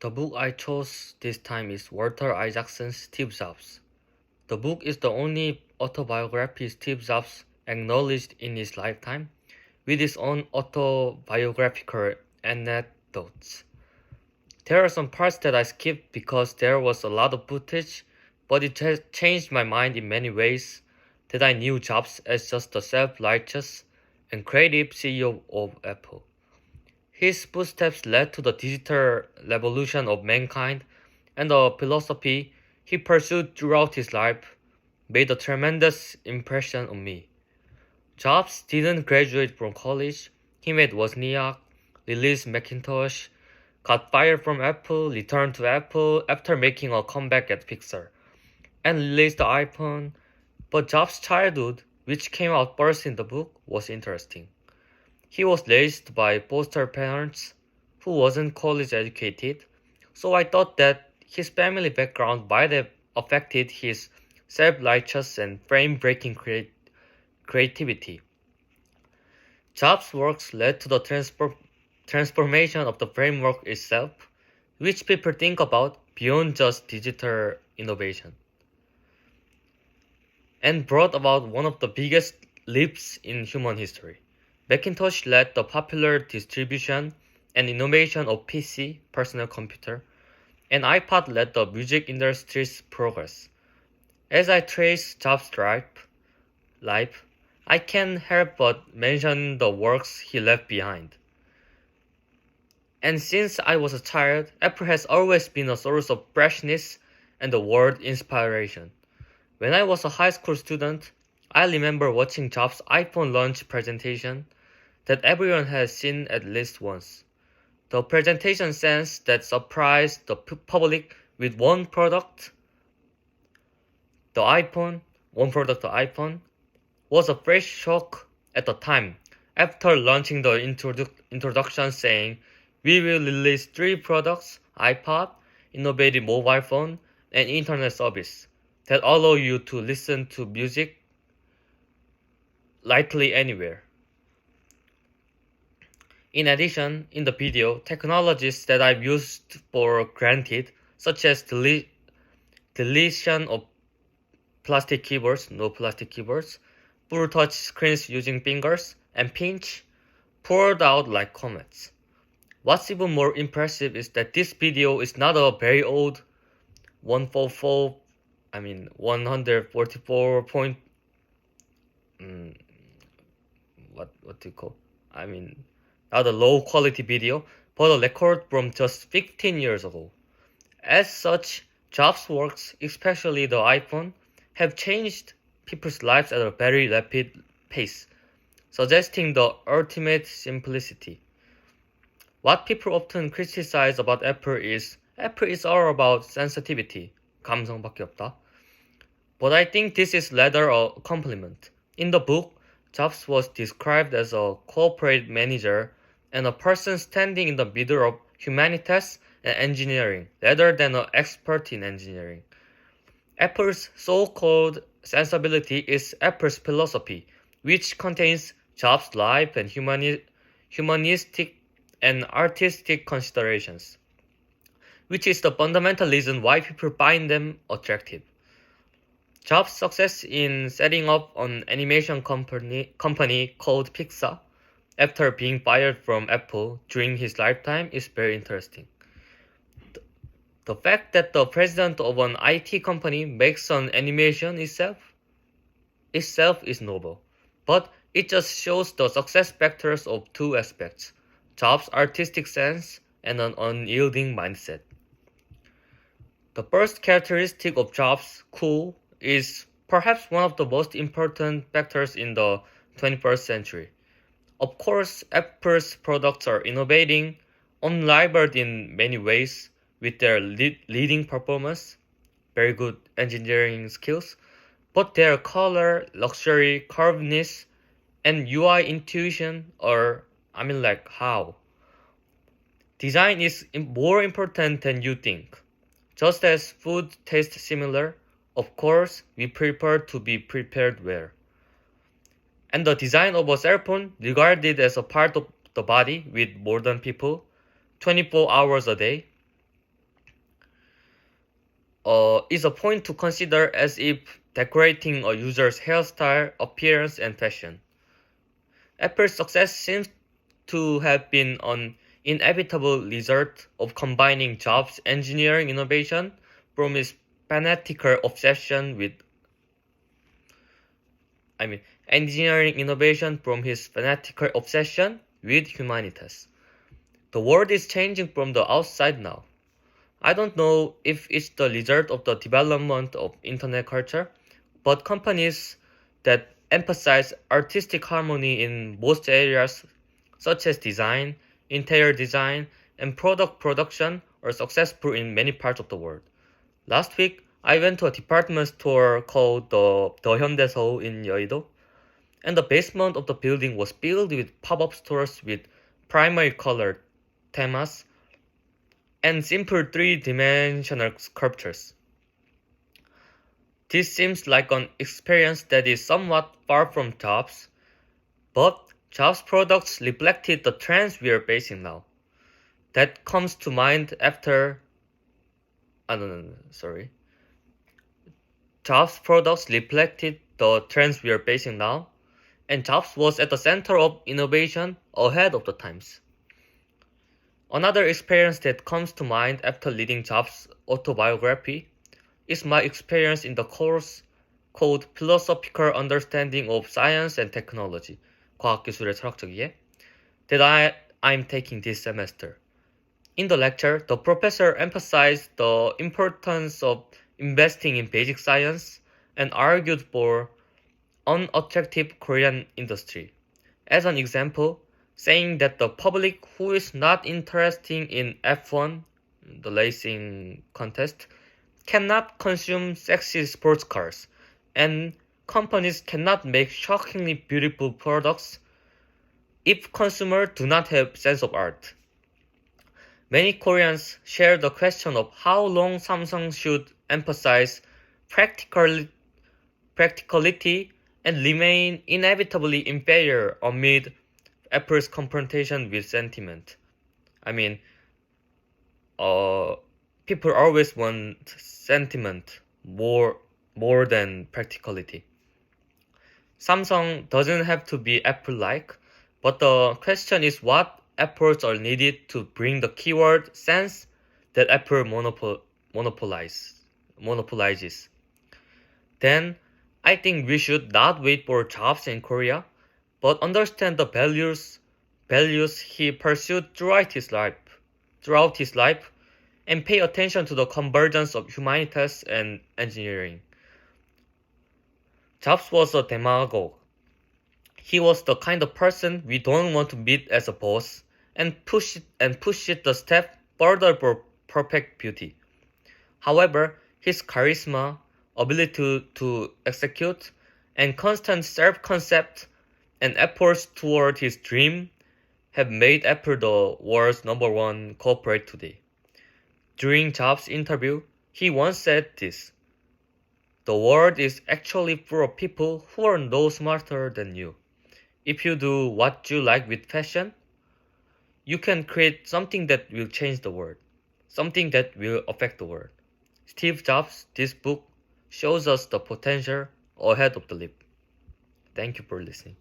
The book I chose this time is Walter Isaacson's Steve Jobs. The book is the only autobiography Steve Jobs acknowledged in his lifetime, with his own autobiographical anecdotes. There are some parts that I skipped because there was a lot of footage, but it has changed my mind in many ways that I knew Jobs as just a self-righteous and creative CEO of Apple. His footsteps led to the digital revolution of mankind, and the philosophy he pursued throughout his life made a tremendous impression on me. Jobs didn't graduate from college. He made Wozniak, released Macintosh, got fired from Apple, returned to Apple after making a comeback at Pixar, and released the iPhone. But Jobs' childhood, which came out first in the book, was interesting. He was raised by foster parents who wasn't college educated, so I thought that his family background might have affected his self-righteous and frame-breaking creativity. Jobs' works led to the transformation of the framework itself, which people think about beyond just digital innovation, and brought about one of the biggest leaps in human history. Macintosh led the popular distribution and innovation of PC, personal computer, and iPod led the music industry's progress. As I trace Jobs' life, I can't help but mention the works he left behind. And since I was a child, Apple has always been a source of freshness and the word inspiration. When I was a high school student, I remember watching Jobs' iPhone launch presentation that everyone has seen at least once. The presentation sense that surprised the public with the iPhone, the iPhone, was a fresh shock at the time. After launching the introduction saying, we will release three products, iPod, innovative mobile phone, and internet service that allow you to listen to music lightly anywhere. In addition, in the video, technologies that I've used for granted, such as deletion of plastic keyboards, no plastic keyboards, full touch screens using fingers, and pinch, poured out like comets. What's even more impressive is that this video is not a very old 144 point, what do you call? I mean, not a low quality video, but a record from just 15 years ago. As such, Jobs' works, especially the iPhone, have changed people's lives at a very rapid pace, suggesting the ultimate simplicity. What people often criticize about Apple is all about sensitivity, 감성밖에 없다. But I think this is rather a compliment. In the book, Jobs was described as a corporate manager and a person standing in the middle of humanities and engineering, rather than an expert in engineering. Apple's so-called sensibility is Apple's philosophy, which contains Jobs' life and humanistic and artistic considerations, which is the fundamental reason why people find them attractive. Jobs' success in setting up an animation company called Pixar after being fired from Apple during his lifetime is very interesting. The fact that the president of an IT company makes an animation itself is noble, but it just shows the success factors of two aspects: Jobs' artistic sense and an unyielding mindset. The first characteristic of Jobs, cool, is perhaps one of the most important factors in the 21st century. Of course, Apple's products are innovating, unrivaled in many ways, with their leading performance, very good engineering skills, but their color, luxury, curvedness, and UI intuition are, how? Design is more important than you think. Just as food tastes similar, of course, we prefer to be prepared well. And the design of a cell phone, regarded as a part of the body with modern people, 24 hours a day, is a point to consider as if decorating a user's hairstyle, appearance, and fashion. Apple's success seems to have been an inevitable result of combining Jobs' engineering innovation from his fanatical obsession with engineering innovation from his fanatical obsession with humanities. The world is changing from the outside now. I don't know if it's the result of the development of internet culture, but companies that emphasize artistic harmony in most areas, such as design, interior design, and product production, are successful in many parts of the world. Last week, I went to a department store called the Hyundai Seoul in Yeouido, and the basement of the building was filled with pop-up stores with primary colored themes and simple three-dimensional sculptures. This seems like an experience that is somewhat far from Jobs, but Jobs' products reflected the trends we are facing now. That comes to mind after. Sorry. Jobs' products reflected the trends we are facing now, and Jobs was at the center of innovation ahead of the times. Another experience that comes to mind after reading Jobs' autobiography is my experience in the course called Philosophical Understanding of Science and Technology, 과학기술의 철학적 이해, that I'm taking this semester. In the lecture, the professor emphasized the importance of investing in basic science and argued for unattractive Korean industry. As an example, saying that the public who is not interested in F1, the racing contest, cannot consume sexy sports cars, and companies cannot make shockingly beautiful products if consumers do not have sense of art. Many Koreans share the question of how long Samsung should emphasize practicality and remain inevitably inferior amid Apple's confrontation with sentiment. People always want sentiment more than practicality. Samsung doesn't have to be Apple-like, but the question is what efforts are needed to bring the keyword sense that Apple monopolizes. Then, I think we should not wait for Jobs in Korea, but understand the values he pursued throughout his life, and pay attention to the convergence of humanities and engineering. Jobs was a demagogue. He was the kind of person we don't want to meet as a boss and push it the step further for perfect beauty. However, his charisma, ability to execute, and constant self-concept and efforts toward his dream have made Apple the world's #1 corporate today. During Jobs' interview, he once said this: "The world is actually full of people who are no smarter than you. If you do what you like with fashion, you can create something that will change the world, something that will affect the world." Steve Jobs' this book shows us the potential ahead of the leap. Thank you for listening.